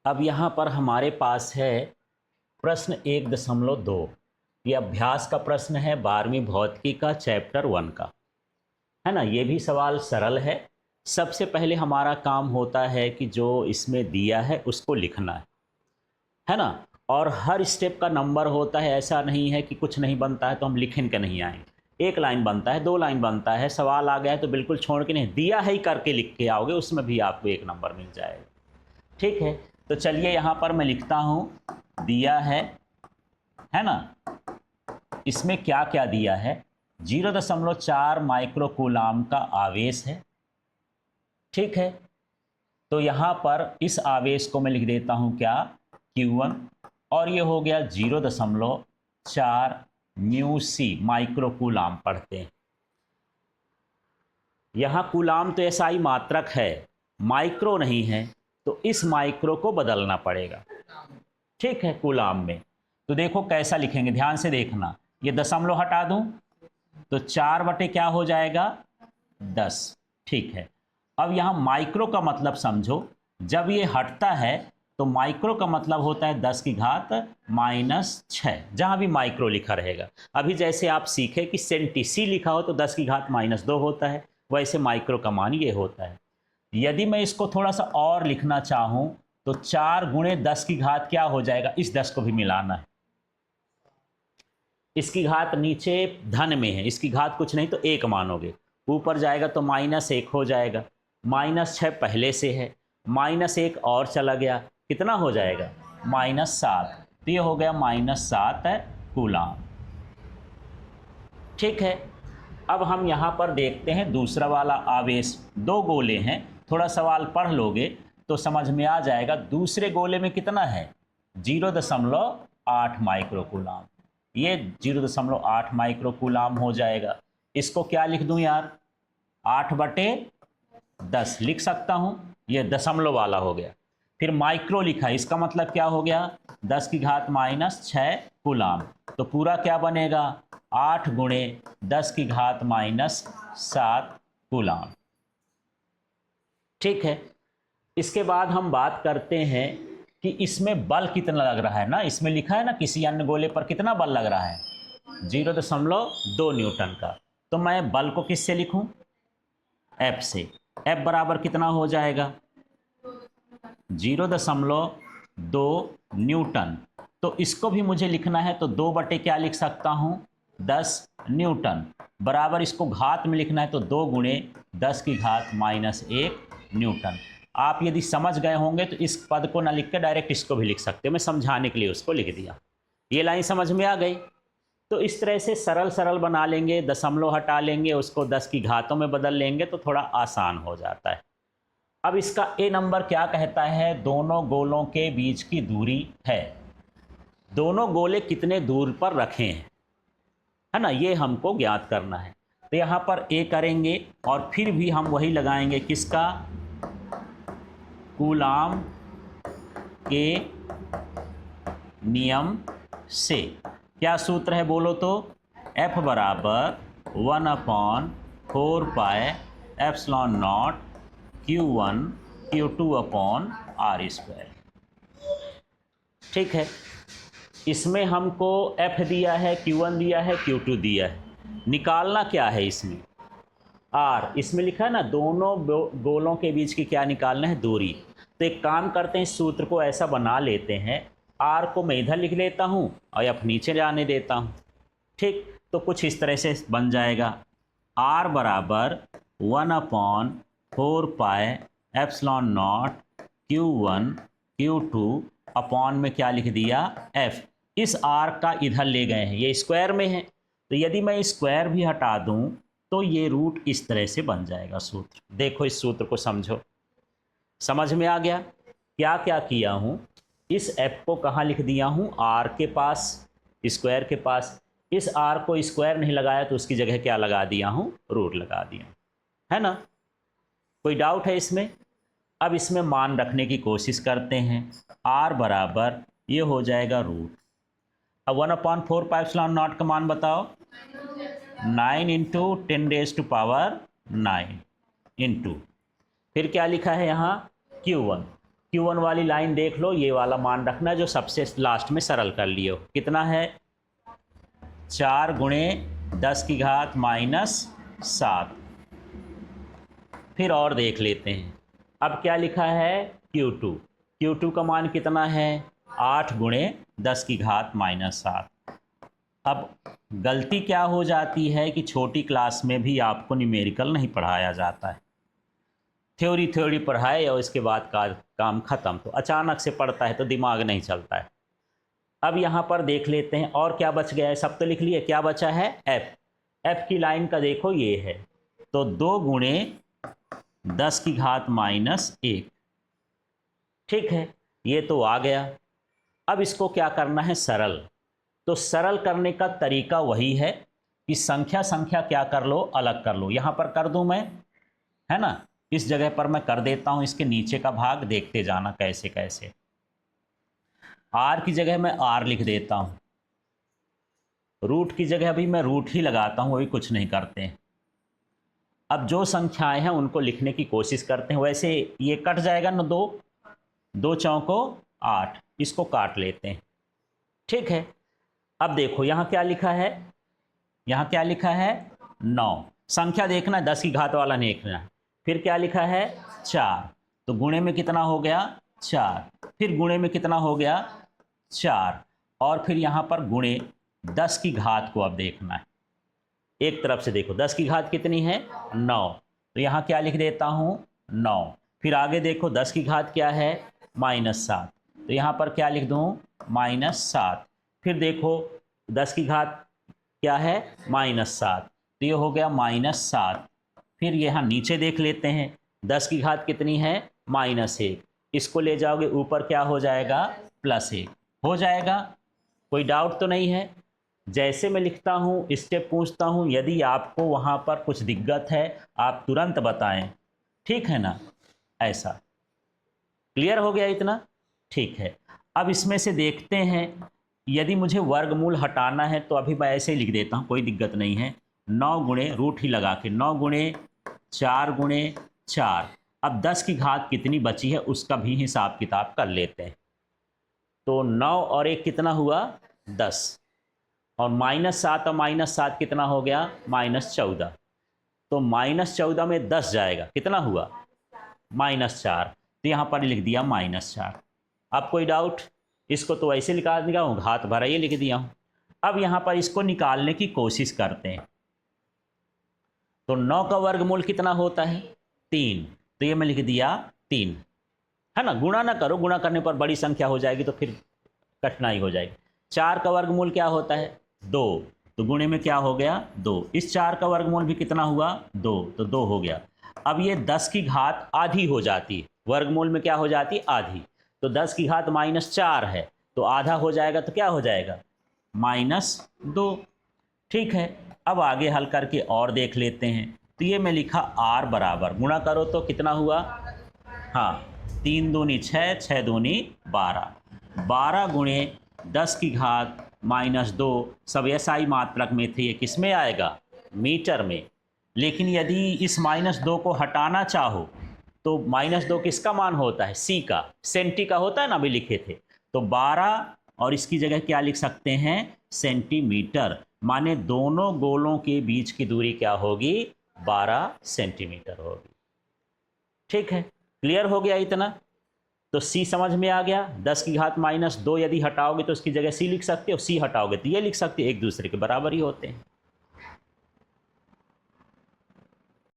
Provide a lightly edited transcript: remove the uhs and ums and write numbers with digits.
अब यहाँ पर हमारे पास है प्रश्न 1.2। ये अभ्यास का प्रश्न है 12वीं भौतिकी का चैप्टर 1 का, है ना। ये भी सवाल सरल है। सबसे पहले हमारा काम होता है कि जो इसमें दिया है उसको लिखना है ना। और हर स्टेप का नंबर होता है, ऐसा नहीं है कि कुछ नहीं बनता है तो हम लिखें के नहीं आएंगे। एक लाइन बनता है, 2 लाइन बनता है, सवाल आ गया है तो बिल्कुल छोड़ के नहीं, दिया है ही करके लिख के आओगे, उसमें भी आपको 1 नंबर मिल जाएगा। ठीक है, तो चलिए यहाँ पर मैं लिखता हूँ, दिया है ना। इसमें क्या क्या दिया है, 0.4 माइक्रोकूलाम का आवेश है। ठीक है, तो यहाँ पर इस आवेश को मैं लिख देता हूँ क्या, Q1, और ये हो गया 0.4 म्यू सी माइक्रोकूलाम पढ़ते हैं। यहाँ कूलाम तो SI मात्रक है, माइक्रो नहीं है, तो इस माइक्रो को बदलना पड़ेगा। ठीक है, कूलाम में तो देखो कैसा लिखेंगे, ध्यान से देखना। ये दशमलव हटा दूं तो 4 बटे क्या हो जाएगा, 10। ठीक है, अब यहाँ माइक्रो का मतलब समझो, जब ये हटता है तो माइक्रो का मतलब होता है 10 की घात -6, जहाँ भी माइक्रो लिखा रहेगा। अभी जैसे आप सीखे कि सेंटीसी लिखा हो तो 10 की घात -2 होता है, वैसे माइक्रो का मान ये होता है। यदि मैं इसको थोड़ा सा और लिखना चाहूँ तो 4 गुणे 10 की घात क्या हो जाएगा, इस 10 को भी मिलाना है। इसकी घात नीचे धन में है, इसकी घात कुछ नहीं तो 1 मानोगे, ऊपर जाएगा तो -1 हो जाएगा। -6 पहले से है, -1 और चला गया, कितना हो जाएगा, -7। तो ये हो गया -7 कूलाम। ठीक है, अब हम यहाँ पर देखते हैं दूसरा वाला आवेश। 2 गोले हैं, थोड़ा सवाल पढ़ लोगे तो समझ में आ जाएगा। दूसरे गोले में कितना है, 0.8 माइक्रोकूलाम। ये 0.8 माइक्रोकूलाम हो जाएगा। इसको क्या लिख दूं यार, 8/10 लिख सकता हूं, ये दशमलव वाला हो गया। फिर माइक्रो लिखा, इसका मतलब क्या हो गया, 10 की घात -6 कूलाम। तो पूरा क्या बनेगा, 8 गुणे 10 की घात -7 कूलाम। ठीक है, इसके बाद हम बात करते हैं कि इसमें बल कितना लग रहा है ना। इसमें लिखा है ना किसी अन्य गोले पर कितना बल लग रहा है, 0.2 न्यूटन का। तो मैं बल को किससे लिखूं, F से। F बराबर कितना हो जाएगा, 0.2 न्यूटन। तो इसको भी मुझे लिखना है तो 2 बटे क्या लिख सकता हूं, 10 न्यूटन, बराबर इसको घात में लिखना है तो 2 गुणे 10 की घात -1 न्यूटन। आप यदि समझ गए होंगे तो इस पद को ना लिख के डायरेक्ट इसको भी लिख सकते हो, मैं समझाने के लिए उसको लिख दिया। ये लाइन समझ में आ गई। तो इस तरह से सरल सरल बना लेंगे, दशमलव हटा लेंगे, उसको 10 की घातों में बदल लेंगे तो थोड़ा आसान हो जाता है। अब इसका ए नंबर क्या कहता है, दोनों गोलों के बीच की दूरी है। दोनों गोले कितने दूर पर रखे हैं, है ना, ये हमको ज्ञात करना है। तो यहाँ पर ए करेंगे और फिर भी हम वही लगाएंगे, किसका, कूलाम के नियम से। क्या सूत्र है बोलो तो, F बराबर 1/4 pi epsilon not Q1 Q2/R²। ठीक है, इसमें हमको F दिया है, Q1 दिया है, Q2 दिया है। निकालना क्या है इसमें, R। इसमें लिखा है ना दोनों गोलों के बीच की क्या निकालना है, दूरी। तो एक काम करते हैं, इस सूत्र को ऐसा बना लेते हैं, R को मैं इधर लिख लेता हूँ और F नीचे जाने देता हूँ। ठीक, तो कुछ इस तरह से बन जाएगा, R बराबर 1/4 pi epsilon not Q1 Q2 में क्या लिख दिया, F। इस R का इधर ले गए हैं, ये स्क्वायर में है, तो यदि मैं स्क्वायर भी हटा दूं तो ये रूट इस तरह से बन जाएगा सूत्र। देखो इस सूत्र को समझो, समझ में आ गया। क्या क्या किया हूँ, इस F को कहाँ लिख दिया हूँ, R के पास, स्क्वायर के पास। इस R को स्क्वायर नहीं लगाया तो उसकी जगह क्या लगा दिया हूँ, रूट लगा दिया, है ना। कोई डाउट है इसमें। अब इसमें मान रखने की कोशिश करते हैं, R बराबर ये हो जाएगा रूट। अब 1/4 पाई एप्सिलॉन नॉट का मान बताओ, 9 × 10⁻⁹ इंटू, फिर क्या लिखा है यहाँ, Q1। Q1 वाली लाइन देख लो, ये वाला मान रखना जो सबसे लास्ट में सरल कर लियो। कितना है 4 गुणे 10 की घात -7। फिर और देख लेते हैं। अब क्या लिखा है Q2 का मान कितना है 8 गुणे 10 की घात -7। अब गलती क्या हो जाती है कि छोटी क्लास में भी आपको न्यूमेरिकल नहीं पढ़ाया जाता है। थ्योरी पढ़ाए और इसके बाद का काम ख़त्म, तो अचानक से पढ़ता है तो दिमाग नहीं चलता है। अब यहाँ पर देख लेते हैं और क्या बच गया है। सब तो लिख लिए, क्या बचा है एफ की लाइन का देखो ये है, तो 2 गुणे 10 की घात -1। ठीक है, ये तो आ गया। अब इसको क्या करना है सरल। तो सरल करने का तरीका वही है कि संख्या क्या कर लो, अलग कर लो। यहाँ पर कर दूँ मैं, है ना, इस जगह पर मैं कर देता हूँ। इसके नीचे का भाग देखते जाना कैसे कैसे। आर की जगह मैं आर लिख देता हूँ, रूट की जगह भी मैं रूट ही लगाता हूँ, वही कुछ नहीं करते हैं। अब जो संख्याएं हैं उनको लिखने की कोशिश करते हैं। वैसे ये कट जाएगा ना, 2 चौको 8, इसको काट लेते हैं। ठीक है, अब देखो यहाँ क्या लिखा है, यहाँ क्या लिखा है 9। संख्या देखना, 10 की घात वाला नहीं देखना। फिर क्या लिखा है 4, तो गुणे में कितना हो गया 4। फिर गुणे में कितना हो गया 4, और फिर यहाँ पर गुणे 10 की घात को अब देखना है। एक तरफ से देखो 10 की घात कितनी है 9, तो यहाँ क्या लिख देता हूँ 9। फिर आगे देखो 10 की घात क्या है -7, तो यहाँ पर क्या लिख दूँ -7। फिर देखो 10 की घात क्या है -7, तो ये हो गया -7। फिर यहाँ नीचे देख लेते हैं 10 की घात कितनी है -1, इसको ले जाओगे ऊपर क्या हो जाएगा +1 हो जाएगा। कोई डाउट तो नहीं है। जैसे मैं लिखता हूँ स्टेप पूछता हूँ, यदि आपको वहाँ पर कुछ दिक्कत है आप तुरंत बताएं, ठीक है ना। ऐसा क्लियर हो गया इतना, ठीक है। अब इसमें से देखते हैं, यदि मुझे वर्गमूल हटाना है तो अभी मैं ऐसे ही लिख देता हूँ, कोई दिक्कत नहीं है। 9 गुणे रूट ही लगा के 9 गुणे 4 गुणे 4। अब 10 की घात कितनी बची है उसका भी हिसाब किताब कर लेते हैं। तो 9 और 1 कितना हुआ 10, और -7 और -7 कितना हो गया -14। तो -14 में 10 जाएगा, कितना हुआ -4, तो यहाँ पर लिख दिया -4। अब कोई डाउट, इसको तो ऐसे निकाल दिया हूँ, घात भरा ये लिख दिया हूँ। अब यहाँ पर इसको निकालने की कोशिश करते हैं। तो 9 का वर्गमूल कितना होता है 3, तो ये मैं लिख दिया 3, है ना। गुणा ना करो, गुणा करने पर बड़ी संख्या हो जाएगी तो फिर कठिनाई हो जाएगी। 4 का वर्गमूल क्या होता है 2, तो गुणे में क्या हो गया 2। इस 4 का वर्गमूल भी कितना हुआ 2, तो 2 हो गया। अब ये 10 की घात आधी हो जाती है, वर्गमूल में क्या हो जाती है आधी, तो 10 की घात -4 है, तो आधा हो जाएगा तो क्या हो जाएगा -2। ठीक है, अब आगे हल करके और देख लेते हैं। तो ये मैं लिखा r बराबर, गुणा करो तो कितना हुआ, हाँ 3 दूनी 6, 6 दूनी 12, 12 गुणे 10 की घात -2। सब SI मात्रक में थे, ये किस में आएगा मीटर में। लेकिन यदि इस -2 को हटाना चाहो तो -2 किसका मान होता है C का, सेंटी का होता है ना, अभी लिखे थे। तो 12 और इसकी जगह क्या लिख सकते हैं सेंटीमीटर, माने दोनों गोलों के बीच की दूरी क्या होगी 12 सेंटीमीटर होगी। ठीक है, क्लियर हो गया इतना। तो C समझ में आ गया। 10 की घात -2 यदि हटाओगे तो उसकी जगह C लिख सकते हो, C हटाओगे तो ये लिख सकते हो, एक दूसरे के बराबर ही होते हैं।